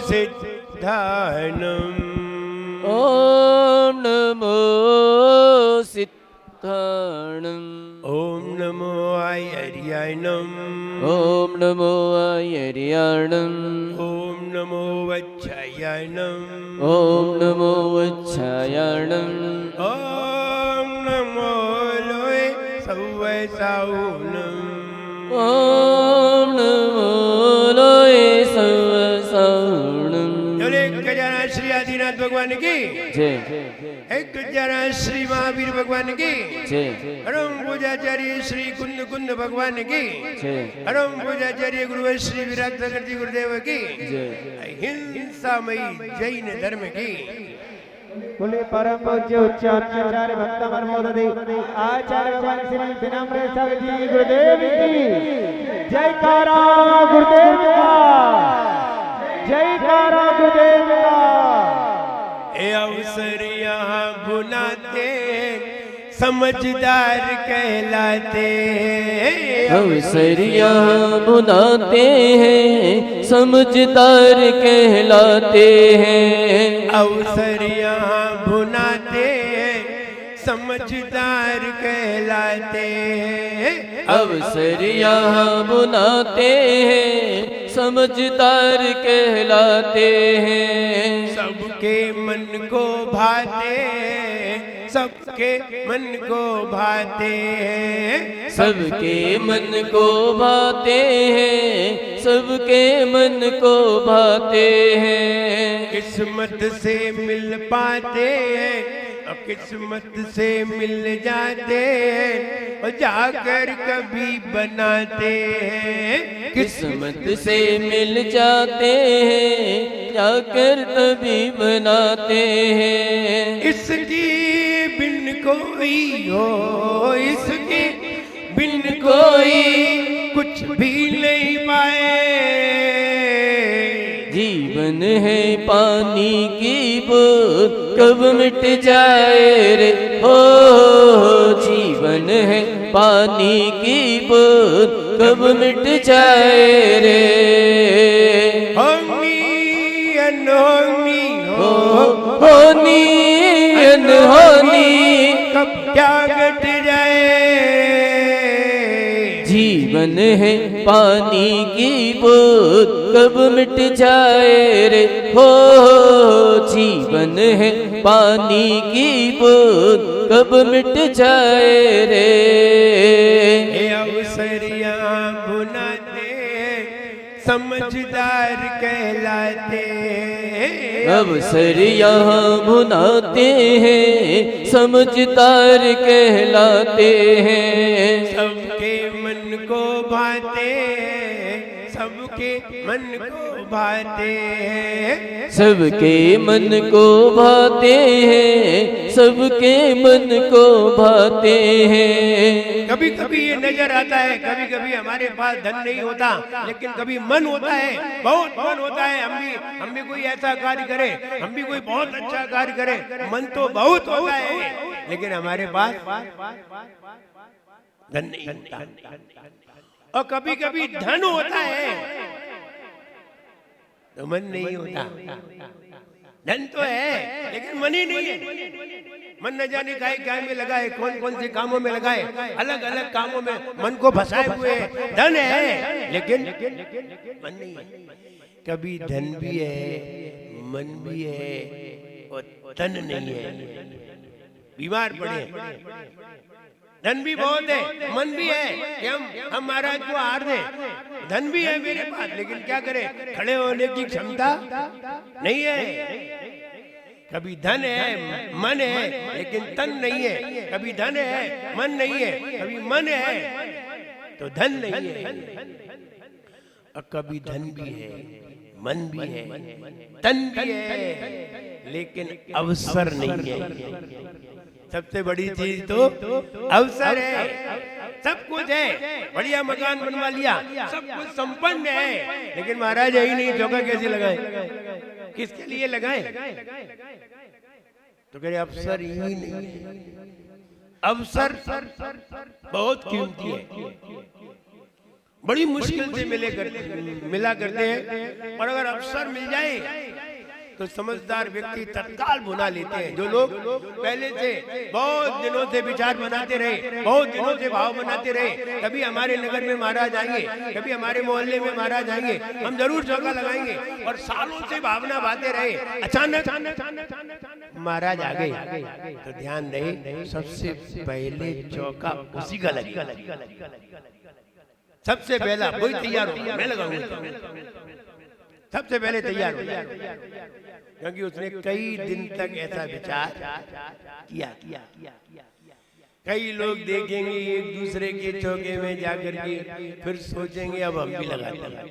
सिद्धानम। ओम नमो सिद्धाणम। ओम नमो आयर्याणम। ओम नमो आयर्याणम। ओम नमो वच्छायाणम। ओम नमो वच्छायाणम। ओम नमो लोय सौवे साउनम। ओम नमो लोय सवसाणम। एक जना श्री आदिनाथ भगवान की जय। एक जना श्री महावीर भगवान की जय। परम पूजाचार्य श्री कुंद कुंद भगवान की जय। परम पूजाचार्य गुरु श्री विराट सागर जी गुरुदेव की जय। हिंसामयी जैन धर्म की कुले परम पूज्य उच्चाचार्य भक्त मनमोदधि आचार्य भगवान श्री विनम्र सागर जी गुरुदेव की जयकारा गुरुदेव का, जयकारा गुरुदेव का। ए अवसर यहाँ बुलाते समझदार कहलाते। अवसर यहाँ बुलाते हैं समझदार कहलाते हैं। अवसर यहाँ बुलाते समझदार कहलाते हैं। अवसर यहाँ बुलाते हैं समझदार कहलाते हैं। सबके मन को भाते सबके मन को भाते हैं। सबके मन को भाते हैं सबके मन को भाते हैं। किस्मत से मिल पाते हैं और किस्मत से मिल जाते हैं और जाकर कभी बनाते हैं। किस्मत से मिल जाते हैं जाकर तभी बनाते हैं। इसकी बिन कोई हो इसकी बिन कोई कुछ भी नहीं पाए। जीवन है पानी की बूंद कब मिट जाए रे हो। जीवन है पानी की बूंद कब मिट जाए रे। होनी अनहोनी हो होनी अनहोनी कब क्या घट जाए। जीवन है पानी की बूंद कब मिट जाए रे हो। जीवन है पानी की बूंद कब मिट जाए रे। ये अवसरिया बुलाते समझदार कहलाते। अवसर यहाँ भुनाते हैं समझदार कहलाते हैं। सबके मन को भाते सबके मन को भाते हैं। सबके मन को भाते हैं सबके मन को भाते हैं। कभी कभी ये नजर आता है कभी कभी हमारे पास धन नहीं होता लेकिन कभी मन होता है बहुत मन होता है हम भी कोई ऐसा कार्य करें हम भी कोई बहुत अच्छा कार्य करें मन तो बहुत होता है लेकिन हमारे पास धन नहीं होता। और कभी कभी धन होता है तो मन नहीं होता। धन तो है लेकिन मन ही नहीं है। मन न जाने काहे क्या में लगा है कौन कौन से कामों में लगा है अलग अलग कामों में मन को फंसाए हुए है। धन है लेकिन मन नहीं है। कभी धन भी है मन भी है और तन नहीं है। बीमार पड़े धन भी बहुत है मन भी है कि हम महाराज को हार दें। धन भी है मेरे पास लेकिन क्या करें खड़े होने की क्षमता नहीं है। कभी धन है मन है लेकिन तन नहीं है। कभी धन है मन नहीं है कभी मन है तो धन नहीं है। और कभी धन भी है मन भी है तन भी है लेकिन अवसर नहीं है। सबसे बड़ी चीज तो अवसर है। सब कुछ है बढ़िया मकान बनवा लिया सब कुछ संपन्न है लेकिन महाराज यही नहीं चौका कैसे लगाए किसके लिए लगाए तो कह रहे अवसर ही नहीं। अवसर बहुत कीमती है बड़ी मुश्किल से मिला करते हैं, और अगर अवसर मिल जाए तो समझदार व्यक्ति तत्काल भुना लेते हैं। जो लोग पहले से बहुत दिनों से विचार बनाते रहे, बहुत दिनों से भाव बनाते रहे, कभी हमारे नगर में महाराज आएंगे, कभी हमारे मोहल्ले में महाराज आएंगे, हम जरूर चौका लगाएंगे, और सालों से भावना बाते रहे, अचानक महाराज आ गए, तो ध्यान रहे सबसे पहले चौका उसी का लगेगा, सबसे पहला वही तैयार हो, मैं लगाऊंगा, सबसे पहले तैयार हो, क्योंकि उसने कई दिन तक ऐसा विचार किया। कई लोग देखेंगे एक दूसरे के चौके में जाकर के, फिर सोचेंगे अब हम भी लगाते हैं।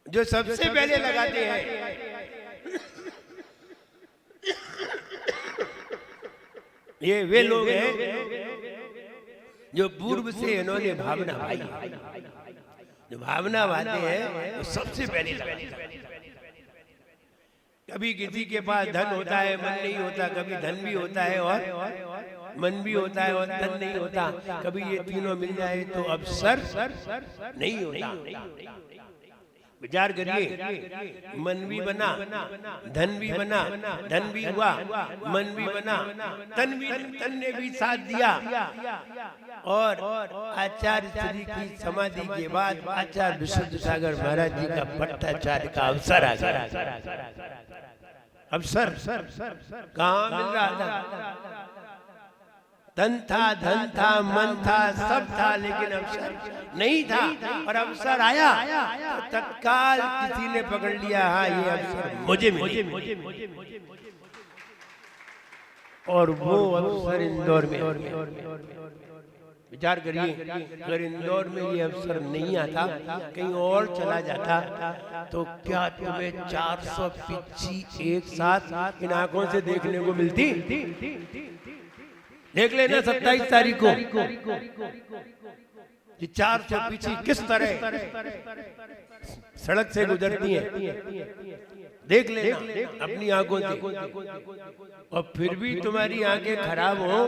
जो सबसे पहले लगाते हैं ये वे लोग हैं जो पूर्व से इन्होंने भावना भाई, जो भावना भाते हैं वो सबसे पहले लगाते हैं। कभी किसी के पास धन होता है, मन नहीं होता, कभी धन भी होता है और मन भी होता है और धन नहीं होता, कभी ये तीनों मिल जाए तो अवसर नहीं होता। विचार करिए, मन भी बना, धन भी बना, धन भी हुआ, मन भी बना, तन ने भी साथ दिया, और आचार्य श्री की समाधि के बाद आचार्य विशुद्ध सागर महाराज जी का भट्टाचार्य का अवसर आ गया। अवसर कहाँ मिल रहा था? धन था, धन था, मन था, सब था, लेकिन अवसर नहीं था। और अवसर आया तो तत्काल किसी ने पकड़ लिया, हाँ ये अवसर मुझे मिले, और वो अवसर इंदौर में। विचार करिए, अगर इंदौर में ये अवसर नहीं आता, कहीं और चला जाता, तो क्या तुम्हें 400 पिच्ची एक साथ इन आंखों से देखने को मिलती? देख लेना 27 तारीख को कि 400 पीछे किस तरह सड़क से गुजरती हैं, देख लेना अपनी आंखों से। और फिर भी तुम्हारी आंखें खराब हो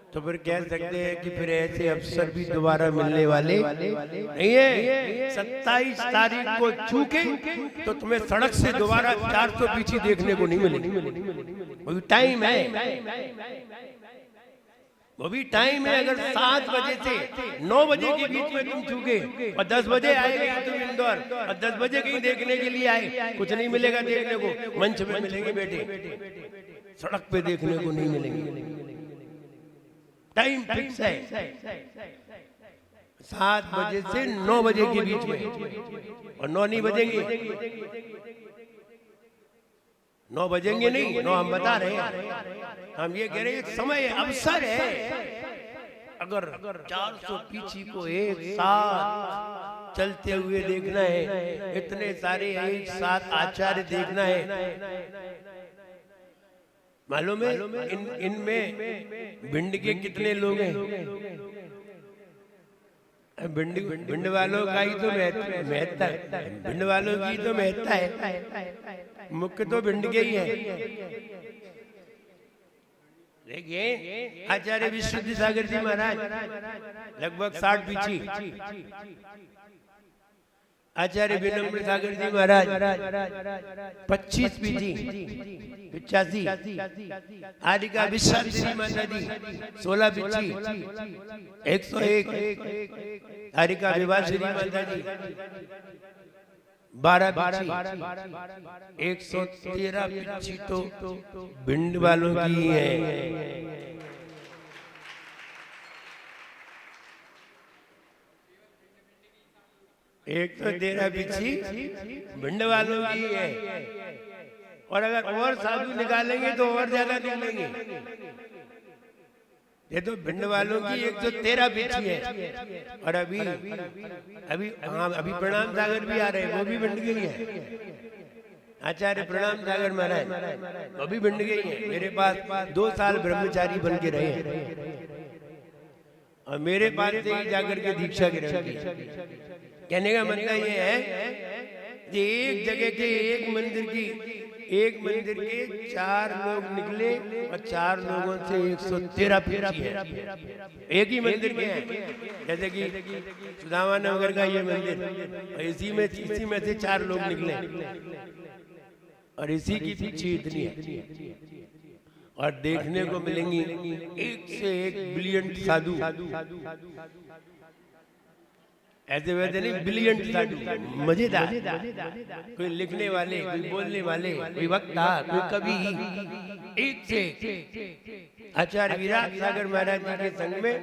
तो फिर कह सकते हैं कि फिर ऐसे अवसर भी दोबारा मिलने वाले नहीं है। 27 तारीख को चूके तो तुम्हें सड़क से दोबारा 400 पीछे देखने को नहीं मिलेगी। वो भी टाइम है, वो भी टाइम है। अगर 7 बजे से 9 बजे के बीच में तुम चूके और 10 बजे आएगा तुम इंदौर और 10 बजे कहीं देखने के लिए आए, कुछ नहीं मिलेगा देखने को। मंच में मिलेंगे बेटे, सड़क पे देखने को नहीं मिलेंगे। टाइम फिक्स है, 7 बजे से 9 बजे के बीच में, और 9 नहीं बजेंगे, 9 बजेंगे नहीं, 9 हम बता रहे हैं। हम ये कह रहे हैं समय अवसर है। अगर 400 पीछी को एक साथ चलते हुए देखना है, इतने सारे एक साथ आचार्य देखना है, मालूम है इनमें भिंड के कितने लोग हैं? भिंड वालों का ही तो महत्ता है, भिंड वालों की तो महत्ता है, मुख्य तो भिंड के ही है। देखिए आचार्य विशुद्ध सागर जी महाराज लगभग 60 पीछी, आचार्य विनम्र सागर जी महाराज 25 पीछी 85, आदिका विश्वासी माता जी 16 पीछी 101, आदिका विवासिनी माता जी 12 पीछी 113 पीछी तो भिंड वालों की है। एक तो 13 पीछी भिंड वालों की है, और अगर और साधु निकालेंगे तो और ज्यादा निकलेंगे। ये तो भिंड वालों की 113 पीछी है। और अभी प्रणाम सागर भी आ रहे हैं, वो भी भिंड के ही है। आचार्य प्रणाम सागर महाराज वो भी भिंड के ही है। मेरे पास 2 साल ब्रह्मचारी बन के रहे हैं, और मेरे पास से ही जाकर के दीक्षा ग्रहण की। कहने का मतलब ये है कि एक जगह के एक मंदिर की एक मंदिर के 4 लोग निकले और 4 लोगों से 113 पीछी है। एक ही मंदिर के हैं, जैसे कि सुदामा नगर का ये मंदिर, और इसी में से 4 लोग निकले और इसी की पीछे इतनी है। और देखने को मिलेंगी एक से एक ब्रिलियंट साधु, ऐसे वैसे नहीं, ब्रिलियंट साधु, मजेदार, कोई लिखने वाले, कोई बोलने वाले, कोई वक्ता, कोई कवि, एक से। आचार्य विराट सागर महाराज जी के संग में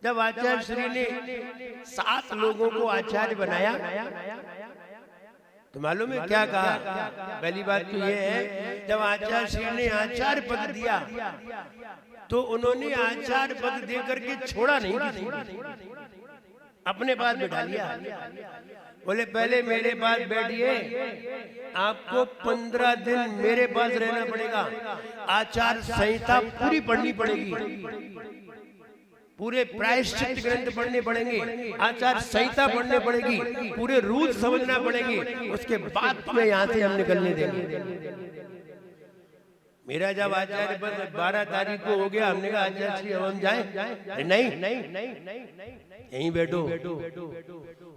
जब आचार्य श्री ने 7 लोगों को आचार्य बनाया तो मालूम है क्या कहा? पहली बात तो ये है, जब आचार्य श्री ने आचार्य पद दिया तो उन्होंने आचार्य पद देकर के छोड़ा नहीं किसी, अपने पास बैठा लिया। बोले पहले मेरे पास बैठिए, आपको 15 दिन मेरे पास रहना पड़ेगा, आचार संहिता पूरी पढ़नी पड़ेगी, पूरे प्रायश्चित ग्रंथ पढ़ने पड़ेंगे, आचार संहिता पढ़ने पड़ेगी, पूरे रूल समझना पड़ेंगे, उसके बाद तुम्हें यहाँ से हम निकलने देंगे। मेरा जब आचार्य पद 12 तारीख को हो गया, हमने कहा आचार्य श्री अब हम जाएं? नहीं, यहीं बैठो।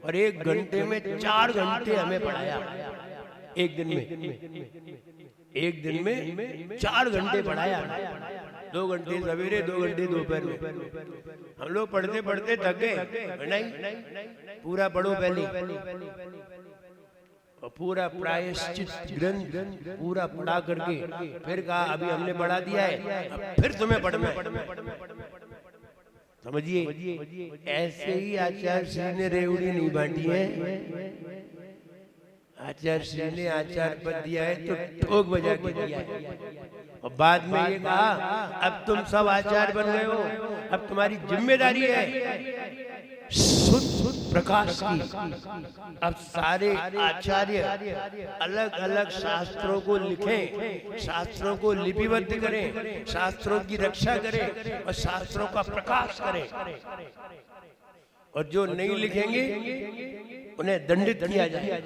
और 1 घंटे में 4 घंटे हमें पढ़ाया, एक दिन में 4 घंटे पढ़ाया, 2 घंटे सवेरे, 2 घंटे दोपहर में। हम लोग पढ़ते पढ़ते थक गए, नहीं पूरा पढ़ो पहले, और पूरा प्रायश्चित ग्रंथ पूरा पढ़ा करके फिर कहा अभी हमने पढ़ा दिया है, अब फिर तुम्हें पढ़ना है। समझिए, ऐसे ही आचार्य श्री ने रेवड़ी नहीं बांटी है। आचार्य श्री ने आचार्य पद दिया है तो ठोक बजा के दिया है, और बाद में ये कहा अब तुम सब आचार्य बन गए हो, अब तुम्हारी जिम्मेदारी है शुद्ध प्रकाश की। अब सारे आचार्य अलग अलग शास्त्रों को लिखें, शास्त्रों को लिपिबद्ध करें, शास्त्रों की रक्षा करें और शास्त्रों का प्रकाश करें, और जो नहीं लिखेंगे उन्हें दंडित किया जाए।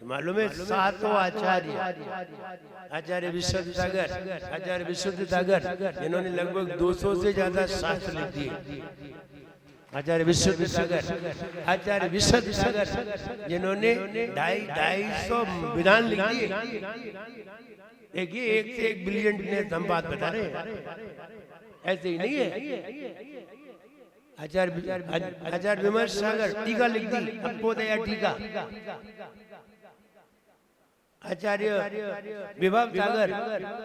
तो मालूम है 7 आचार्य, आचार्य विशुद्ध सागर, जिन्होंने लगभग 200 से ज्यादा शास्त्र लिख दिए, आचार्य विशुद्ध सागर जिन्होंने 250 विधान लिख दिए। देखिए, एक से एक ब्रिलियंट ने हम बात बता रहे हैं, ऐसे ही नहीं है। आचार्य विमर्श सागर टीका लिख दी, अपोदया टीका। आचार्य विभव सागर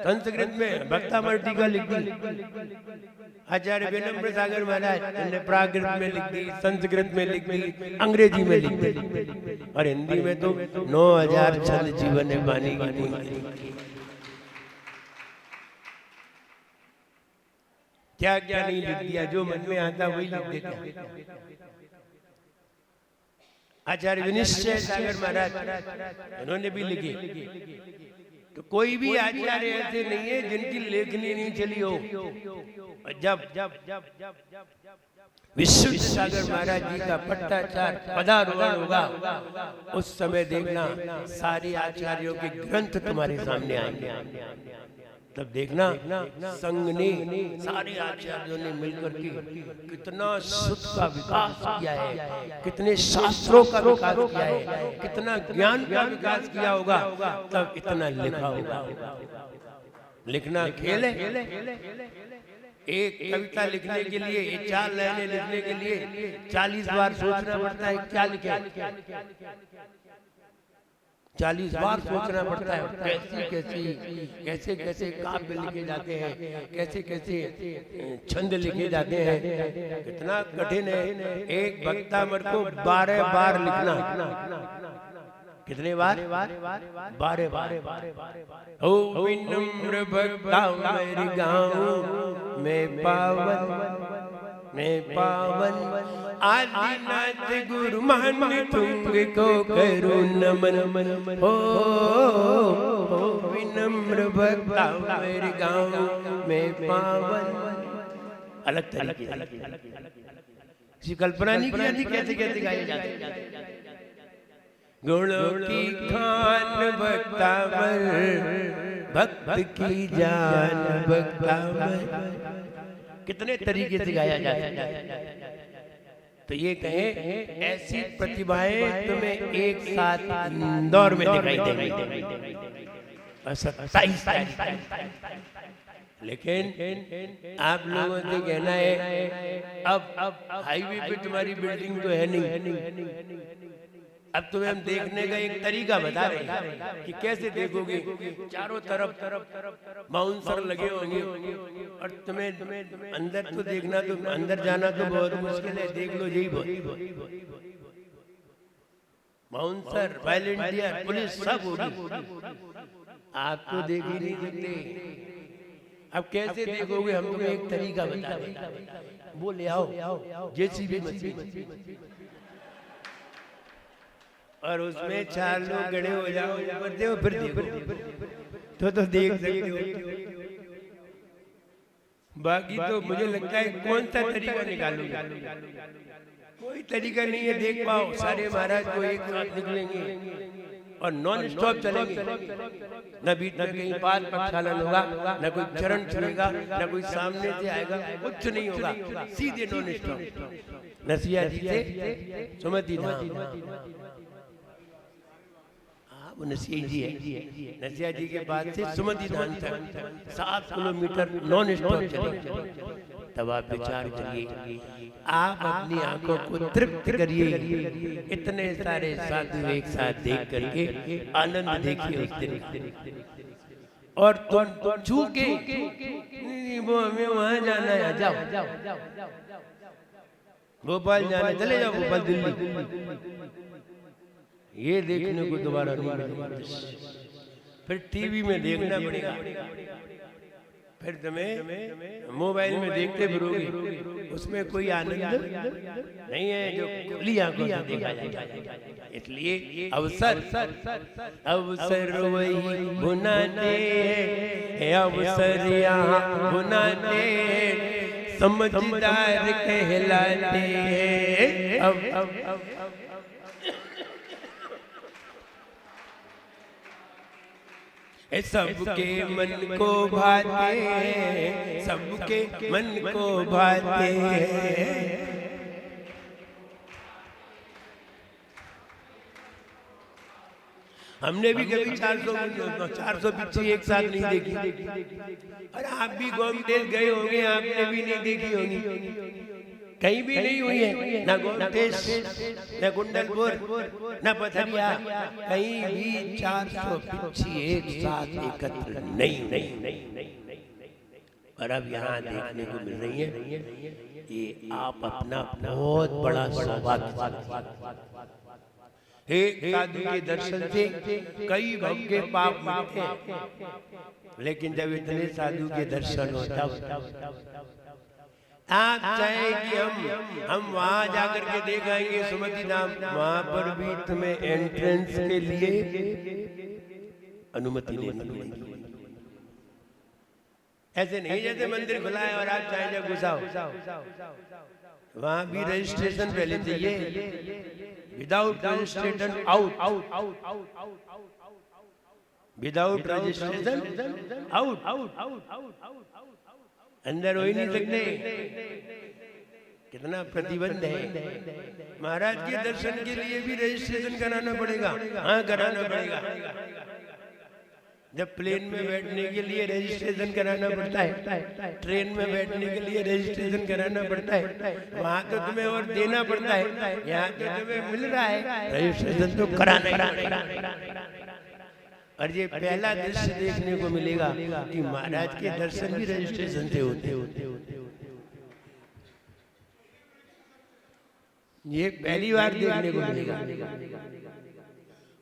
संस्कृत में भक्तामर टीका लिख दी। आचार्य विनम्र सागर महाराज ने प्राकृत में लिख दी, संस्कृत में लिख दी, अंग्रेजी में लिख दी, और हिंदी में तो 9000 छंद जीवन है बानी की। क्या क्या नहीं लिख दिया, जो मन में आता वही लिख देता। आचार्य विनिश्चय सागर महाराज उन्होंने भी लिखी। तो कोई भी आचार्य ऐसे नहीं है जिनकी लेखनी नहीं चली हो। जब विशुद्ध सागर महाराज जी का पट्टाचार पदारोहण होगा, उस समय देखना सारे आचार्यों के ग्रंथ तुम्हारे सामने आएंगे। तब देखना संघ ने, सारे आचार्यों ने मिलकर के कितना शुद्ध का विकास किया है, कितने शास्त्रों का विकास किया है, कितना ज्ञान का विकास किया होगा, तब इतना लिखा होगा। लिखना खेल है। एक कविता लिखने के लिए, 4 लाइनें लिखने के लिए 40 बार सोचना पड़ता है क्या लिखे, 40 बार सोचना पड़ता है। कैसे कैसे काव्य लिखे जाते हैं, कैसे कैसे छंद लिखे जाते हैं, कितना कठिन है। एक भक्तामर को 12 बार लिखना। कितने बार? 12 बार। ओ विनम्र भक्तामर गाँव में पावन आदिनाथ गुरु मान तुमको करो नमन। हो विनम्र भक्ता मेरे गाँव में पावन। अलग तरीके, कल्पना नहीं की जाती कैसे कैसे गाए जाते। गुणों की खान बख्तावर, भक्त की जान बख्तावर। कितने तरीके से गाया जा सकता है। तो ये कहें ऐसी प्रतिभाएं तुम्हें एक साथ इंदौर में दिखाई देंगी। 27 लेकिन आप लोगों से कहना है अब हाईवे पे तुम्हारी बिल्डिंग तो है नहीं, अब तुम्हें हम देखने का एक तरीका बता रहे हैं कि कैसे देखोगे। चारों तरफ बाउंसर लगे होंगे और तुम्हें अंदर तो देखना, तो अंदर जाना तो बहुत मुश्किल है। देख लो यही बहुत बाउंसर, वॉलंटियर, पुलिस सब होगी, आप तो देख ही नहीं सकते। अब कैसे देखोगे, हम तुम्हें एक तरीका बता रहे हैं। वो ले आओ जेसीबी मशीन और उसमें 4 लोग खड़े हो जाओ, ऊपर देखो फिर देखो तो देख सकते हो। बाकी तो मुझे लगता है कौन सा तरीका निकालूंगा, कोई तरीका नहीं है देख पाओ। सारे महाराज को एक साथ निकलेंगे और नॉन स्टॉप चलेंगे, न बीच में कहीं पाद प्रक्षालन होगा, न कोई चरण छुएगा, न कोई सामने से आएगा, कुछ नहीं होगा, सीधे नॉन स्टॉप। नसिया जी से सुमति धाम, वो नसिया जी है, नसिया जी के बाद से सुमति धाम तक 7 किलोमीटर नॉन स्टॉप चले। तब आप विचार करिए, आप अपनी आंखों को तृप्त करिए, इतने सारे साधु एक साथ देख करके आनंद देखिए उस दिन। और तुम चूके वो हमें वहां जाना है, जाओ भोपाल जाना, चले जाओ भोपाल, दिल्ली, ये देखने को दोबारा नहीं मिलेगा। फिर टीवी में देखना पड़ेगा, फिर तुम्हें मोबाइल में देखते फिरोगे, उसमें कोई आनंद नहीं है जो खुली आंखों से देखा जाए। इसलिए अवसर वही बुनाते हैं, अवसर यहाँ बुनाते समझदार कहलाते हैं। अब सबके मन को भाते हैं, सबके मन को भाते हैं। हमने भी कभी 400 पिक्चर एक साथ नहीं देखी, और आप भी गोमतेज गए होंगे, आपने भी नहीं देखी होगी। कहीं भी नहीं हुई है, ना गोमतेज, ना कुंडलपुर, ना पथरिया, कहीं भी 400 पिक्चर एक साथ एकत्र नहीं। और अब यहाँ देखने को मिल रही है, ये आप अपना बहुत बड़ा सौभाग्य। एक साधु के दर्शन से कई भक्त के पाप मिटते हैं, लेकिन जब इतने साधु के दर्शन होता, आप चाहे कि हम वहां जाकर के देख आएंगे सुमति धाम, वहां पर भी तुम्हें एंट्रेंस के लिए अनुमति लेनी पड़ेगी। ऐसे नहीं जैसे मंदिर खुला है और आप चाहे जब घुसाओ, वहां भी रजिस्ट्रेशन पहले चाहिए। Without registration out, without registration out, अंदर हो ही नहीं सकते। कितना प्रतिबंध है। महाराज के दर्शन के लिए भी रजिस्ट्रेशन कराना पड़ेगा, हाँ कराना पड़ेगा। जब प्लेन में बैठने के लिए रजिस्ट्रेशन कराना पड़ता है, ट्रेन में बैठने के लिए रजिस्ट्रेशन कराना पड़ता है, वहाँ तो तुम्हें और देना पड़ता है, यहाँ तो तुम्हें मिल रहा है, रजिस्ट्रेशन तो कराना। और ये पहला दृश्य देखने को मिलेगा कि महाराज के दर्शन भी रजिस्ट्रेशन से होते। ये पहली बार देखने को मिलेगा।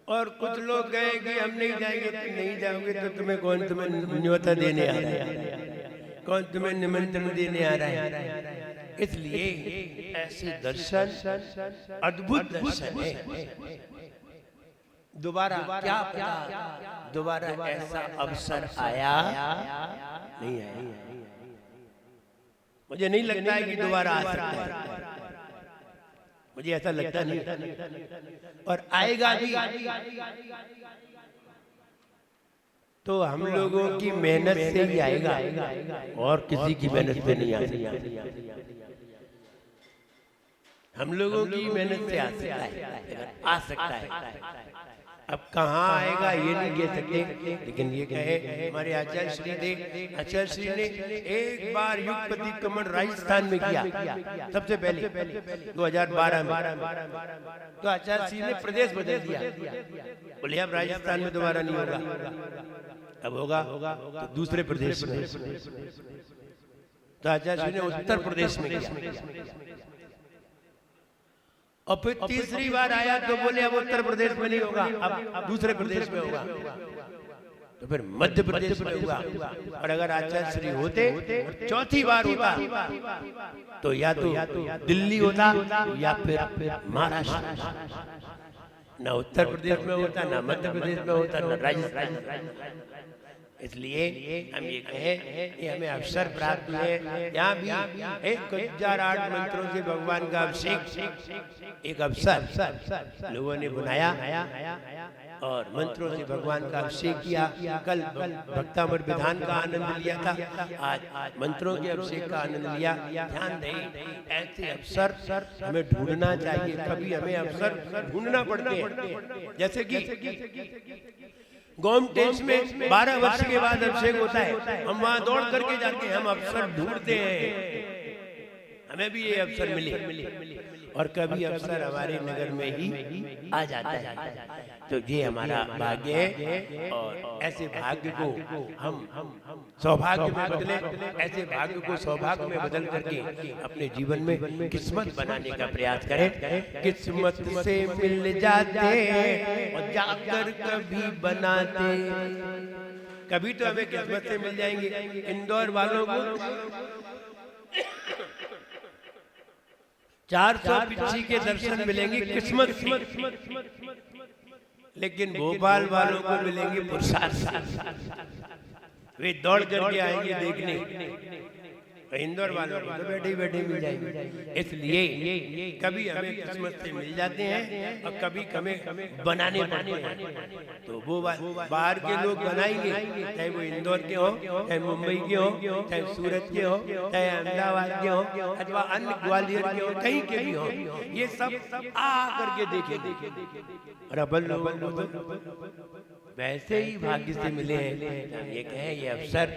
और कुछ लोग कहे कि हम नहीं जाएंगे, तुम नहीं जाओगे तो तुम्हें कौन तुम्हें न्योता देने आ रहा है, कौन तुम्हें निमंत्रण देने आ रहा है। इसलिए ऐसे दर्शन अद्भुत दर्शन है। दोबारा क्या पता दोबारा ऐसा अवसर आया नहीं आया, मुझे नहीं लगता है कि दोबारा आ सकता है। मुझे ऐसा लगता नहीं, और आएगा भी तो हम लोगों की मेहनत से ही आएगा, और किसी की मेहनत से नहीं आएगा। हम लोगों की मेहनत से आ सकता है। अब कहाँ आएगा ये नहीं कह सकते, लेकिन ये कहे हमारे आचार्य श्री आचार्य श्री ने एक बार युगपति कमल राजस्थान में किया, सबसे पहले 2012 में। तो आचार्य श्री ने प्रदेश बदल दिया, बोले अब राजस्थान में दोबारा नहीं होगा, अब होगा तो दूसरे प्रदेश में। तो आचार्य श्री ने उत्तर प्रदेश में किया, और फिर तीसरी बार आया तो बोले अब उत्तर प्रदेश में नहीं होगा, अब दूसरे प्रदेश में होगा। तो फिर मध्य प्रदेश में होगा, और अगर आचार्य श्री होते चौथी बार होता तो या तो दिल्ली होता या फिर महाराष्ट्र, ना उत्तर प्रदेश में होता, ना मध्य प्रदेश में होता, ना राजस्थान। इसलिए हम ये कहें कि हमें अवसर प्राप्त हुए, यहाँ भी 1008 मंत्रों से भगवान का अभिषेक एक अवसर लोगों ने बनाया और मंत्रों से भगवान का अभिषेक किया। कल भक्तामृत विधान का आनंद लिया था, आज मंत्रों के अभिषेक का आनंद लिया। ध्यान दें, ऐसे अवसर हमें ढूंढना चाहिए, कभी हमें अवसर ढूंढना पड़ते हैं। जैसे कि गोमटेंस में 12 वर्ष के बाद अभिषेक होता है, हम वहां दौड़ करके जाते हैं, हम अवसर ढूंढते हैं, हमें भी ये अवसर मिले, और कभी अवसर हमारे नगर में ही आ जाता है। तो ये हमारा भाग्य है, और ऐसे भाग्य को हम सौभाग्य में बदले, ऐसे भाग्य को सौभाग्य में बदल करके अपने जीवन में किस्मत बनाने का प्रयास करें। किस्मत से मिल जाते और जाकर कभी बनाते, कभी तो हमें किस्मत से मिल जाएंगे। इंदौर वालों को 400 पिच्छी के दर्शन मिलेंगे किस्मत से, लेकिन भोपाल वालों को मिलेंगे पुरुषार्थ। वे दौड़ करके आएंगे देखने, इंदौर वालों को तो बैठे बैठे मिल जाएंगे। इसलिए कभी हमें किस्मत से मिल जाते हैं और कभी हमें बनाने पड़ते हैं। तो वो बाहर के लोग बनाएंगे, चाहे वो इंदौर के हो, चाहे मुंबई के हो, चाहे सूरत के हो, चाहे अहमदाबाद के हो, अथवा अन्य ग्वालियर के हो, कहीं के भी हो, ये सब आ करके देखे। और अपन लोगों को वैसे ही भाग्य से मिले हैं। ये कहें ये अवसर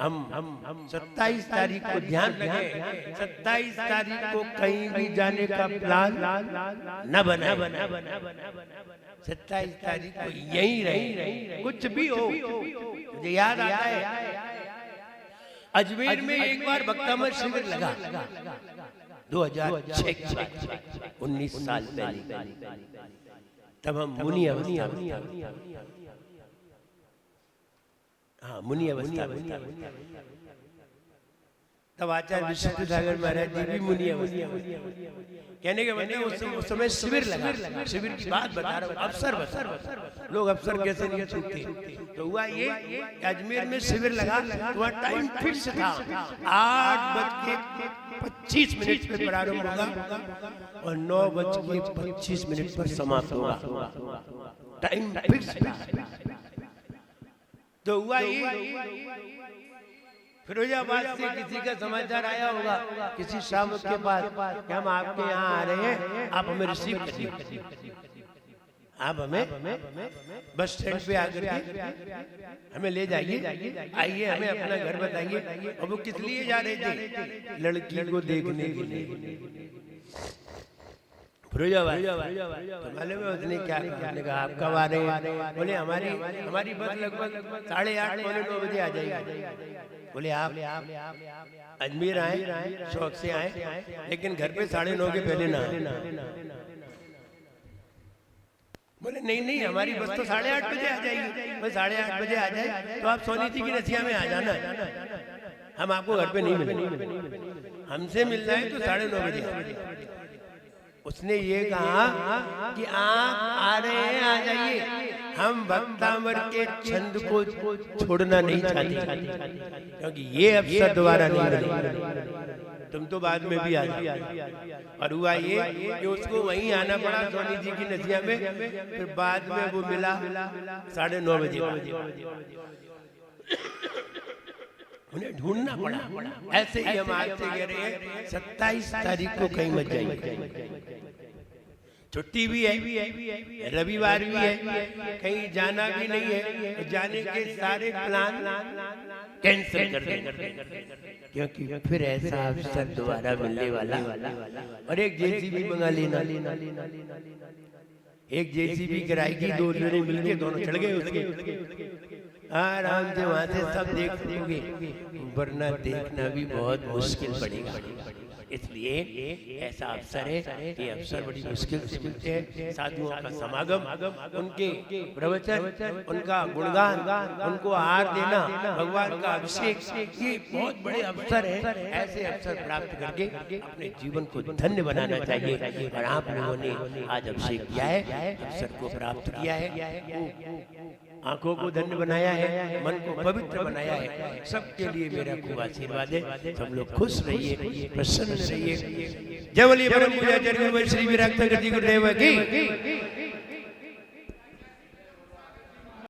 हम 27 तारीख को ध्यान रखें, 27 तारीख को कहीं भी जाने का प्लान न बना। 27 तारीख को यहीं रहे, कुछ भी हो। मुझे याद आता है अजमेर में एक बार भक्तामृत शिविर लगा, 2006 19 साल पहले। तब हम मुनि अवस्था तब आचार्य विशिष्ट सागर महाराज जी भी मुनि अवस्था। कहने के मतलब उस समय शिविर लगा, शिविर की बात बता रहा हूँ, अवसर लोग अवसर कैसे नहीं छूटते। तो हुआ ये अजमेर में शिविर लगा, तो टाइम फिक्स था, 8:25 पे प्रारंभ होगा और 9:25 पर समाप्त होगा, टाइम फिक्स था। तो हुआ ये फिरोजाबाद से किसी का समाचार आया होगा, किसी शावक के पास कि हम आपके यहाँ आ रहे हैं, आप हमें रिसीव करिए, आप हमें बस स्टैंड पे आकर के हमें ले जाइए, आइए हमें अपना घर बताइए। और वो किस लिए जा रहे थे? लड़की को देखने के लिए। फिरोजाबाद तो मालूम है उसने क्या कहा, आप कब आ रहे हैं? बोले हमारी बस लगभग 8:30 पौने 9 बजे आ जाएगी। बोले आप अजमेर आए, शौक से आए, लेकिन घर पे 9:30 के पहले ना। बोले नहीं हमारी बस तो 8:30 बजे आ जाएगी। बस 8:30 बजे आ जाए तो आप सोनी जी की नसिया में आ जाना, हम आपको घर पे नहीं मिलेंगे, हमसे मिलना है तो 9:30 बजे। उसने ये कहा कि आप आ रहे हैं, आ जाइए, हम भक्तामृत के छंद को छोड़ना नहीं चाहते, क्योंकि ये अवसर दोबारा नहीं मिलेगा। तुम तो बाद में भी आ जाओ। और हुआ ये कि उसको वहीं आना पड़ा सोनी जी की नसिया में, फिर बाद में वो मिला 9:30 बजे, उन्हें ढूंढना पड़ा। ऐसे ही हम आज से कह रहे हैं 27 तारीख को कहीं मत जाइए, छुट्टी भी है, रविवार भी है, कहीं जाना भी नहीं है, जाने के सारे प्लान कैंसिल कर दें, क्योंकि फिर ऐसा अवसर दोबारा मिलने वाला। और एक जेसीबी मंगा लेना, एक जेसीबी किराए की, 2 जने मिलके दोनों चढ़ गए उसके, आराम से वहां से सब देख सकोगे, वरना देखना भी बहुत मुश्किल पड़ेगा। इसलिए ऐसा अवसर है, ये अवसर बड़ी मुश्किल से साधुओं का समागम, उनके प्रवचन, उनका गुणगान, उनको आहार देना, भगवान का अभिषेक, ये बहुत बड़े अवसर है। ऐसे अवसर प्राप्त करके अपने जीवन को धन्य बनाना चाहिए। और आप लोगों ने आज अभिषेक किया है, अवसर को प्राप्त किया है, आंखों को धन्य बनाया है, मन को पवित्र बनाया है। सबके लिए मेरा खूब आशीर्वाद है। सब लोग खुश रहिए, प्रसन्न रहिए। जय बोलिए परम पूज्य आचार्य गुरुदेव श्री विराट गुरुदेव की।